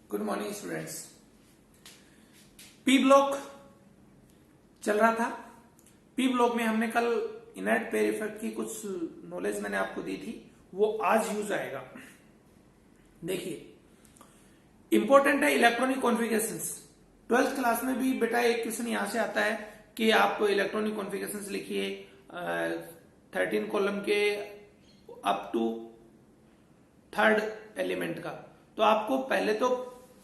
Good morning students. P block चल रहा था। पी ब्लॉक में हमने कल इनर्ट पेयर इफेक्ट की कुछ नॉलेज मैंने आपको दी थी, वो आज यूज आएगा। देखिए, इंपॉर्टेंट है इलेक्ट्रॉनिक कॉन्फ़िगरेशंस। 12th क्लास में भी बेटा एक क्वेश्चन यहां से आता है कि आप इलेक्ट्रॉनिक कॉन्फ़िगरेशंस लिखिए 13 कॉलम के अप टू थर्ड एलिमेंट का। तो आपको पहले तो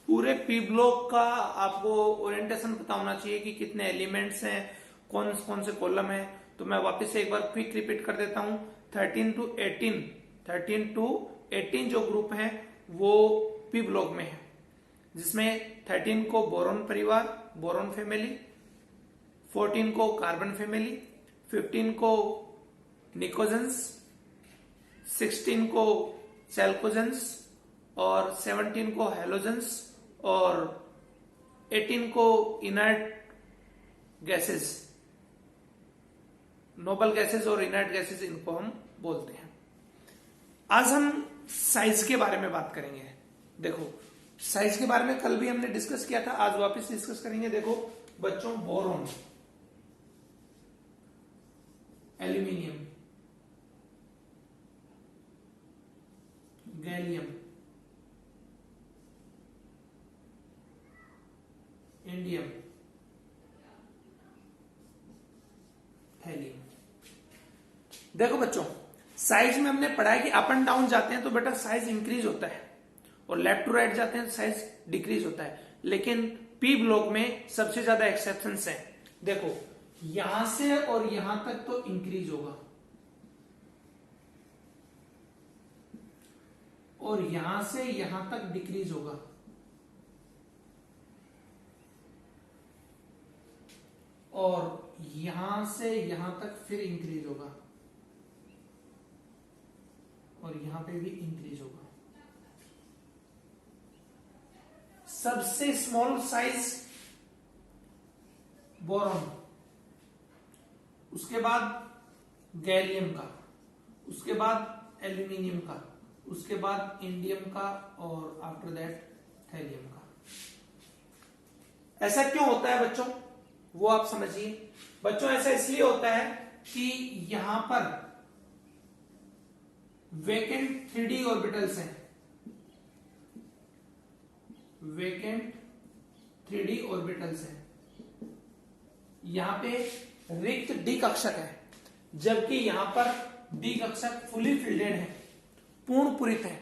पूरे पी ब्लॉक का आपको ओरिएंटेशन पता होना चाहिए कि कितने एलिमेंट्स हैं, कौन कौन से कॉलम है। तो मैं वापस से एक बार क्विक रिपीट कर देता हूं। 13 टू 18 जो ग्रुप है वो पी ब्लॉक में है, जिसमें 13 को बोरॉन परिवार, बोरॉन फैमिली, 14 को कार्बन फैमिली, 15 को निकोजेंस, 16 को चैल्कोजेंस और 17 को हेलोजेंस और 18 को इनर्ट गैसेस, नोबल गैसेस और इनर्ट गैसेस इनको हम बोलते हैं। आज हम साइज के बारे में बात करेंगे। देखो, साइज के बारे में कल भी हमने डिस्कस किया था, आज वापस डिस्कस करेंगे। देखो बच्चों, boron, aluminium, gallium, indium, thallium. देखो बच्चों, साइज में हमने पढ़ा है कि अप एंड डाउन जाते हैं तो बेटा साइज इंक्रीज होता है, और लेफ्ट टू राइट जाते हैं तो साइज डिक्रीज होता है। लेकिन पी ब्लॉक में सबसे ज्यादा एक्सेप्शंस हैं। देखो, यहां से और यहां तक तो इंक्रीज होगा, और यहां से यहां तक डिक्रीज होगा, और यहां से यहां तक फिर इंक्रीज होगा, और यहां पे भी इंक्रीज होगा। सबसे स्मॉल साइज बोरॉन, उसके बाद गैलियम का, उसके बाद एल्यूमिनियम का, उसके बाद इंडियम का, और आफ्टर दैट थैलियम का। ऐसा क्यों होता है बच्चों, वो आप समझिए। बच्चों, ऐसा इसलिए होता है कि यहां पर वेकेंट 3D ऑर्बिटल्स हैं, वेकेंट 3D ऑर्बिटल्स हैं। यहां पे रिक्त डी कक्षक है, जबकि यहां पर डी कक्षक फुली फिल्डेड है, पूर्ण पूरित है।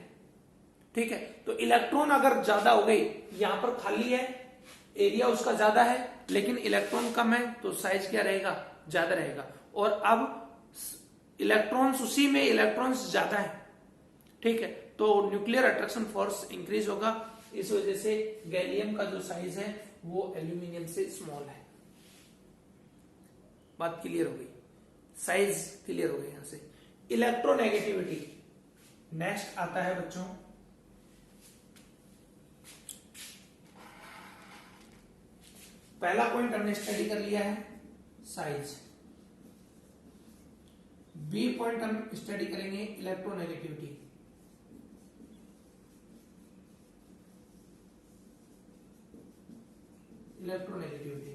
ठीक है, तो इलेक्ट्रॉन अगर ज्यादा हो गई, यहां पर खाली है, एरिया उसका ज्यादा है, लेकिन इलेक्ट्रॉन कम है, तो साइज क्या रहेगा, ज्यादा रहेगा। और अब इलेक्ट्रॉन्स, उसी में इलेक्ट्रॉन्स ज्यादा है, ठीक है, तो न्यूक्लियर अट्रैक्शन फोर्स इंक्रीज होगा। इस वजह से गैलियम का जो साइज है वो एल्यूमिनियम से स्मॉल है। बात क्लियर हो गई, साइज क्लियर हो गई। यहां से इलेक्ट्रोनेगेटिविटी नेक्स्ट आता है बच्चों। पहला पॉइंट हमने स्टडी कर लिया है साइज। बी पॉइंट हम स्टडी करेंगे इलेक्ट्रोनेगेटिविटी। इलेक्ट्रोनेगेटिविटी,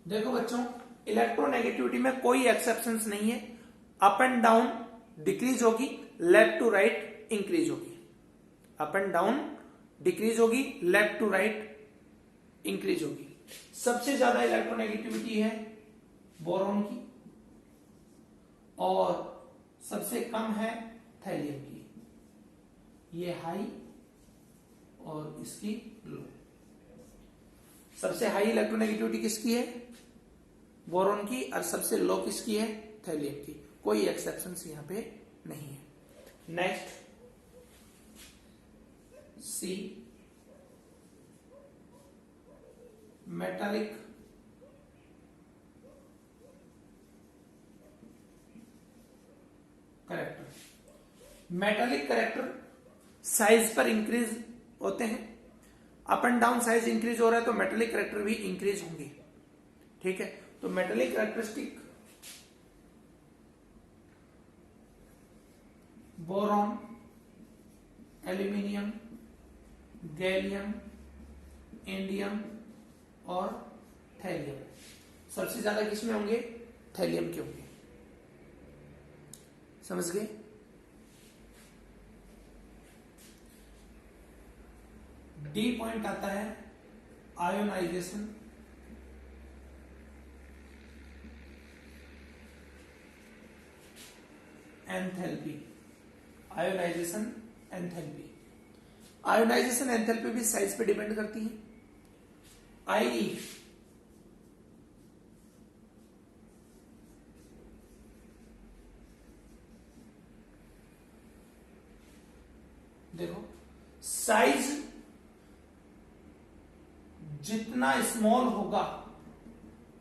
देखो बच्चों, इलेक्ट्रोनेगेटिविटी में कोई एक्सेप्शंस नहीं है। अप एंड डाउन डिक्रीज होगी, लेफ्ट टू राइट इंक्रीज होगी। अप एंड डाउन डिक्रीज होगी, लेफ्ट टू राइट इंक्रीज होगी। सबसे ज्यादा इलेक्ट्रोनेगेटिविटी है बोरॉन की, और सबसे कम है थैलियम की। ये हाई और इसकी लो। सबसे हाई इलेक्ट्रोनेगेटिविटी किसकी है, बोरॉन की, और सबसे लो किसकी है, थैलियम की। कोई एक्सेप्शंस यहां पे नहीं है। Next C, metallic character. Metallic character size पर इंक्रीज होते हैं। Up and down size increase हो रहा है तो मेटालिक करेक्टर भी इंक्रीज होंगे। ठीक है, तो metallic characteristic boron, aluminium, gallium, indium और थैलियम। सबसे ज्यादा किसमें होंगे? थैलियम के होंगे। समझ गए? डी पॉइंट आता है ionisation, enthalpy. Ionisation enthalpy, ionisation enthalpy भी साइज पे डिपेंड करती है। आई देखो, साइज जितना स्मॉल होगा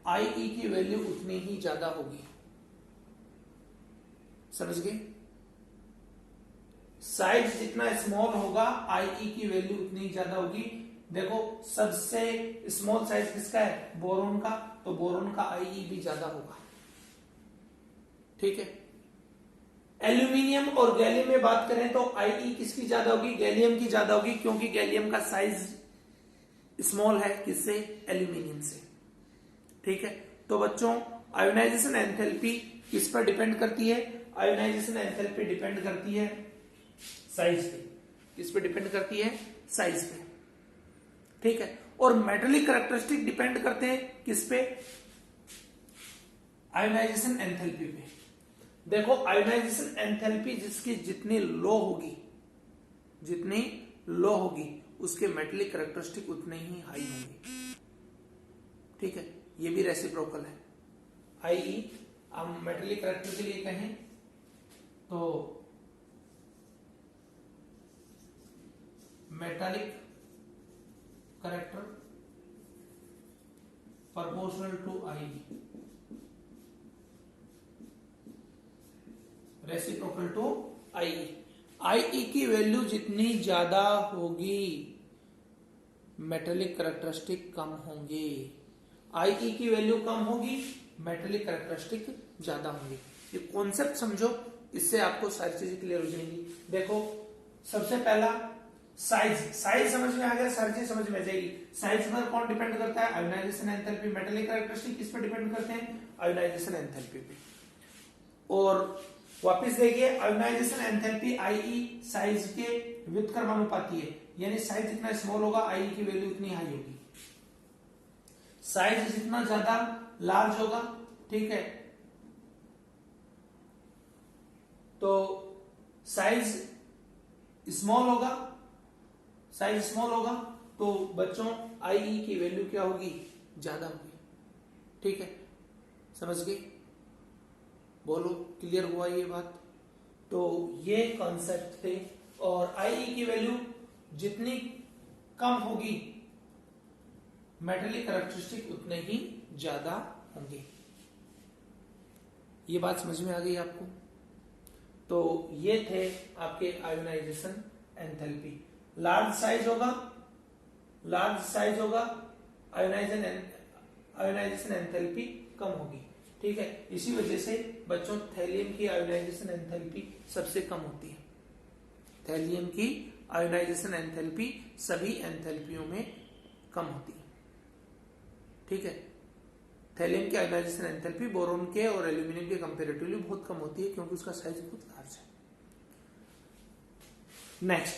आई की वैल्यू उतनी ही ज्यादा होगी। समझ गए? साइज जितना स्मॉल होगा आई की वैल्यू उतनी ज्यादा होगी। देखो, सबसे स्मॉल साइज किसका है? बोरोन का, तो बोरोन का आई भी ज्यादा होगा। ठीक है। एल्यूमिनियम और गैलियम में बात करें तो आई किसकी ज्यादा होगी? गैलियम की ज्यादा होगी, क्योंकि गैलियम का साइज स्मॉल है। किससे? एल्यूमिनियम से। ठीक है। तो बच्चों, आयोनाइजेशन एंथैल्पी किस पर डिपेंड करती है? आयोनाइजेशन एंथैल्पी डिपेंड करती है साइज पे। किस पे डिपेंड करती है? साइज पे। ठीक है। और मेटेलिक कैरेक्टरिस्टिक डिपेंड करते हैं किस पे? आयोनाइजेशन एंथैल्पी पे। देखो, आयोनाइजेशन एंथैल्पी जिसकी जितनी लो होगी, जितनी लो होगी, उसके मेटेलिक कैरेक्टरिस्टिक उतने ही हाई होंगे। ठीक है। ये भी रेसिप्रोकल है। आई हम मेटेलिक कैरेक्टर के लिए कहें तो metallic character proportional to I, reciprocal to I. I की वैल्यू जितनी ज्यादा होगी मेटेलिक कैरेक्टरिस्टिक कम होंगे। आई की वैल्यू कम होगी, मेटेलिक कैरेक्टरिस्टिक ज्यादा होंगी। ये कॉन्सेप्ट समझो, इससे आपको सारी चीजें क्लियर हो जाएंगी। देखो, सबसे पहला साइज। साइज समझ में आ गया, सारी चीज समझ में आ जाएगी। साइज पर कौन डिपेंड करता है? Ionisation enthalpy. मेटेलिक कैरेक्टरिस्टिक किस पर डिपेंड करते हैं? आयोनाइजेशन एंथैल्पी पे। और वापस देखिए, आयोनाइजेशन एंथैल्पी आई साइज के व्युत्क्रमानुपाती है, यानी साइज जितना स्मॉल होगा आई की वैल्यू उतनी हाई होगी। साइज जितना ज्यादा लार्ज होगा, ठीक है, तो साइज स्मॉल होगा, साइज स्मॉल होगा तो बच्चों आई की वैल्यू क्या होगी? ज्यादा होगी। ठीक है। समझ गए? बोलो, क्लियर हुआ ये बात? तो ये कॉन्सेप्ट थे। और आई की वैल्यू जितनी कम होगी मेटेलिक कैरेक्टरिस्टिक उतने ही ज्यादा होंगे। ये बात समझ में आ गई आपको? तो ये थे आपके आयोनाइजेशन एंथैल्पी। लार्ज साइज होगा, लार्ज साइज होगा, आयोनाइजेशन एंथैल्पी कम होगी। ठीक है। इसी वजह से बच्चों थैलियम की आयोनाइजेशन एंथैल्पी सबसे कम होती है। थैलियम की आयोनाइजेशन एंथैल्पी सभी एंथैल्पियों में कम होती है। ठीक है। थैलियम की आयोनाइजेशन एंथैल्पी बोरोन के और एल्यूमिनियम के कंपैरेटिवली बहुत कम होती है, क्योंकि उसका साइज बहुत लार्ज है। Next,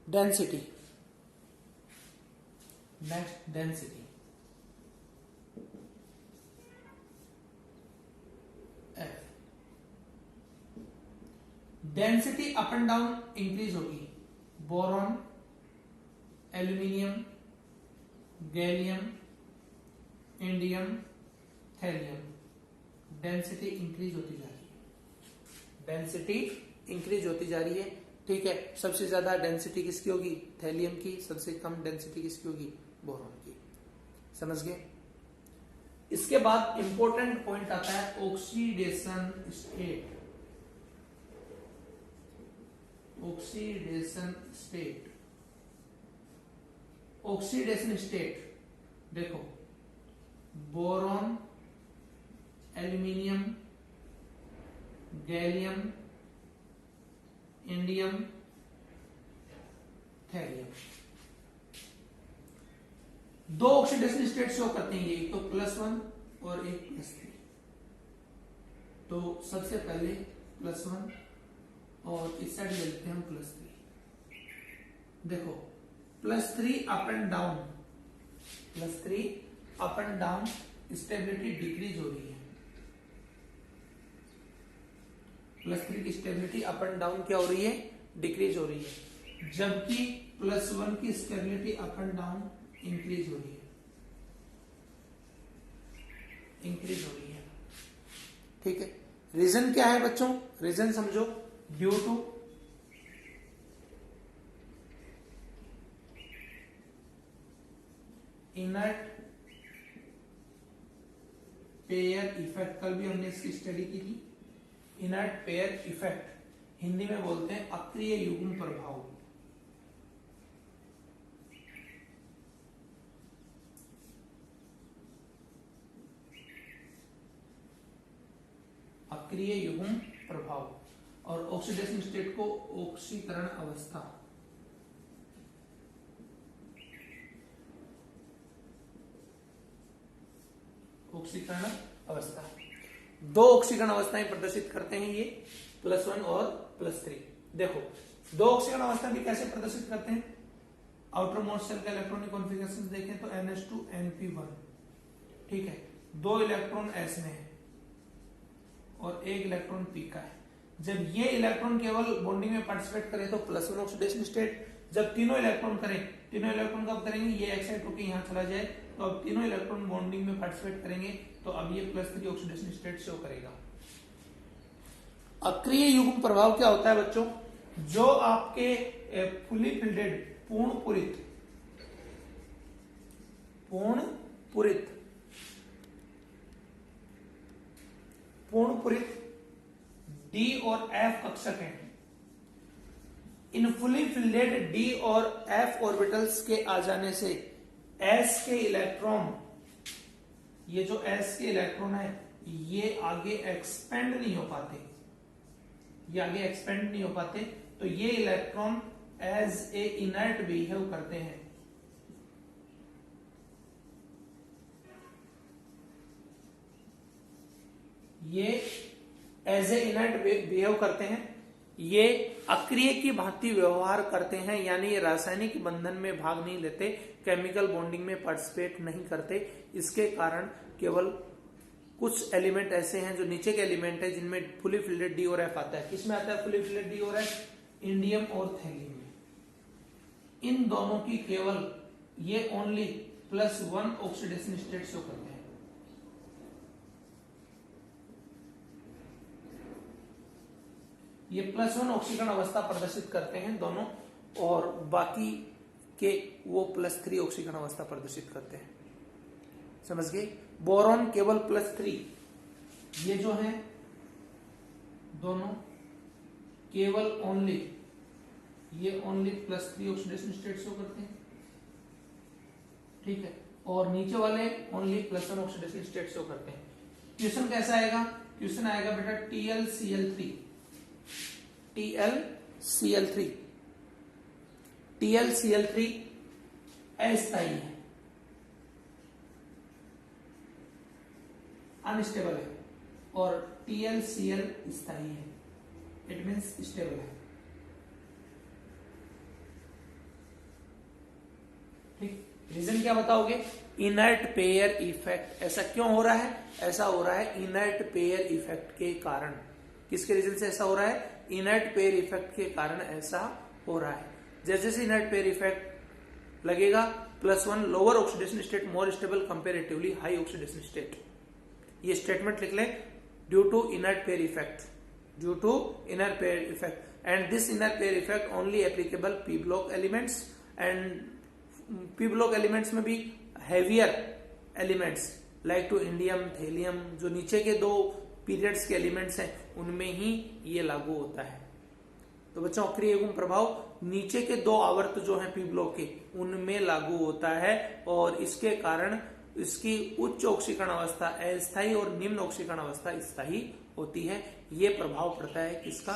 density. Next, density. Density up and down increase होगी। Boron, aluminium, gallium, indium, thallium, density increase होती जा रही है। डेंसिटी इंक्रीज होती जा रही है। ठीक है। सबसे ज्यादा डेंसिटी किसकी होगी? थैलियम की। सबसे कम डेंसिटी किसकी होगी? बोरॉन की। समझ गए? इसके बाद इंपॉर्टेंट पॉइंट आता है oxidation state. Oxidation state. Oxidation state देखो, boron, aluminium, gallium, indium thallium. दो ऑक्सीडेशन स्टेट शो करते हैं ये, एक तो +1 और एक +3। तो सबसे पहले +1 और इस साइड ले लेते हैं हम +3। देखो +3 up and down, +3 up and down stability decrease हो रही है। +3 की स्टेबिलिटी अप एंड डाउन क्या हो रही है, डिक्रीज हो रही है, जबकि +1 की stability up and down increase हो रही है, इंक्रीज हो रही है। ठीक है, रीजन क्या है बच्चों, रीजन समझो, due to inert pair effect. कल भी हमने इसकी स्टडी की थी। इनर्ट पेयर इफेक्ट हिंदी में बोलते हैं अक्रिय युग्म प्रभाव। अक्रिय युग्म प्रभाव, और ऑक्सीडेशन स्टेट को ऑक्सीकरण अवस्था। ऑक्सीकरण अवस्था, दो ऑक्सीकरण अवस्थाएं प्रदर्शित करते हैं ये, +1 और +3। देखो दो ऑक्सीकरण अवस्था भी कैसे प्रदर्शित करते हैं। आउटर मोस्ट शेल का इलेक्ट्रॉनिक कॉन्फ़िगरेशन देखें तो NH2 NP1। ठीक है, 2 इलेक्ट्रॉन S में है और 1 इलेक्ट्रॉन P का है। जब ये इलेक्ट्रॉन केवल बॉन्डिंग में पार्टिसिपेट करे तो +1 ऑक्सीडेशन स्टेट, जब तीनों इलेक्ट्रॉन करें, तीनों इलेक्ट्रॉन कब करेंगे, ये एक्साइट होकर यहां चला जाए तो अब तीनों इलेक्ट्रॉन बॉन्डिंग में पार्टिसिपेट करेंगे तो अब ये +3 ऑक्सीडेशन स्टेट शो करेगा। अक्रिय युग्म प्रभाव क्या होता है बच्चों, जो आपके फुली फिल्डेड पूर्ण पुरित D और F कक्षक हैं। इन फुली फिल्डेड D और F ऑर्बिटल्स के आ जाने से S के इलेक्ट्रॉन, ये जो S के इलेक्ट्रॉन है ये आगे एक्सपेंड नहीं हो पाते, ये आगे एक्सपेंड नहीं हो पाते, तो ये electron as a inert behave करते हैं। ये एज ए इनर्ट बिहेव करते हैं, ये अक्रिय की भांति व्यवहार करते हैं, यानी ये रासायनिक बंधन में भाग नहीं लेते, केमिकल बॉन्डिंग में पार्टिसिपेट नहीं करते। इसके कारण केवल कुछ एलिमेंट ऐसे हैं जो नीचे के एलिमेंट है जिनमें फुली फिल्डेड D और F आता है। किसमें आता है फुली फिल्डेड D और F, इंडियम और थैलियम में। इन दोनों की केवल ये ओनली +1 ऑक्सीडेशन स्टेट शो करते हैं। ये +1 ऑक्सीकरण अवस्था प्रदर्शित करते हैं दोनों, और बाकी के वो +3 ऑक्सीकरण अवस्था प्रदर्शित करते हैं। समझ गए, बोरॉन केवल +3, ये जो है दोनों केवल ओनली +3 ऑक्सीडेशन स्टेट शो करते हैं। ठीक है, और नीचे वाले ओनली +1 ऑक्सीडेशन स्टेट शो करते हैं। क्वेश्चन कैसा आएगा, क्वेश्चन आएगा बेटा TlCl3 अस्थायी है, अनस्टेबल है, और TlCl स्थायी है, इट मीन्स स्टेबल है। ठीक, रीजन क्या बताओगे, इनर्ट पेयर इफेक्ट। ऐसा क्यों हो रहा है, ऐसा हो रहा है इनर्ट पेयर इफेक्ट के कारण। किसके रीजन से ऐसा हो रहा है, इनर्ट पेयर इफेक्ट के कारण ऐसा हो रहा है। जैसे जैसे इनर्ट पेयर इफेक्ट लगेगा, +1 lower oxidation state more stable comparatively high oxidation state. ये स्टेटमेंट लिख ले, due to inert pair effect, due to inert pair effect, and this inert pair effect only applicable P block elements, and P block elements में भी heavier elements like to indium thallium, जो नीचे के 2 periods के elements हैं उनमें ही ये लागू होता है। तो बच्चों अक्रिय युग्म प्रभाव नीचे के 2 आवर्त जो हैं पी ब्लॉक के उनमें लागू होता है, और इसके कारण इसकी उच्च ऑक्सीकरण अवस्था अस्थायी और निम्न ऑक्सीकरण अवस्था स्थायी होती है। ये प्रभाव पड़ता है किसका,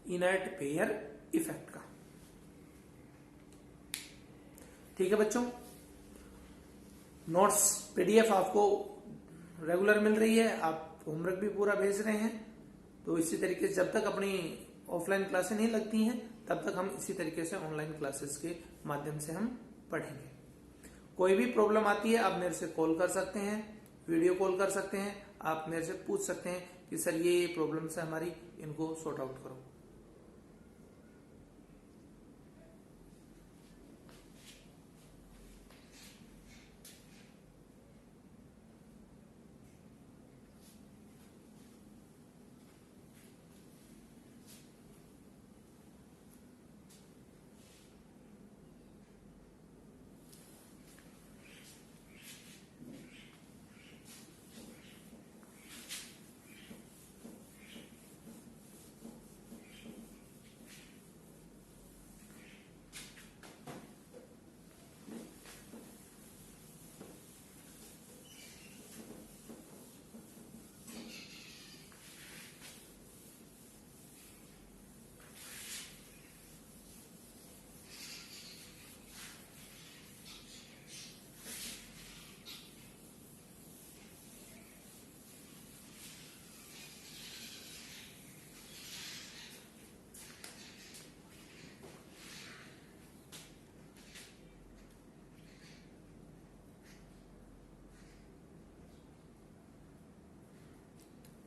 इनर्ट पेयर इफेक्ट का। ठीक है बच्चों, नोट्स पीडीएफ आपको रेगुलर मिल रही है, आप होमवर्क भी पूरा भेज रहे हैं। तो इसी तरीके से जब तक अपनी ऑफलाइन क्लासेस नहीं लगती हैं तब तक हम इसी तरीके से ऑनलाइन क्लासेस के माध्यम से हम पढ़ेंगे। कोई भी प्रॉब्लम आती है आप मेरे से कॉल कर सकते हैं, वीडियो कॉल कर सकते हैं, आप मेरे से पूछ सकते हैं कि सर ये प्रॉब्लम्स है हमारी, इनको सॉर्ट आउट करो।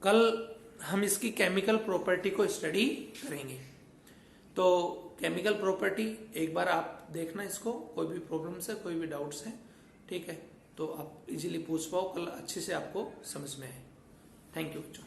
कल हम इसकी केमिकल प्रॉपर्टी को स्टडी करेंगे। तो केमिकल प्रॉपर्टी एक बार आप देखना इसको, कोई भी प्रॉब्लम्स है, कोई भी डाउट्स है, ठीक है, तो आप इजीली पूछ पाओ, कल अच्छे से आपको समझ में आए। थैंक यू बच्चों।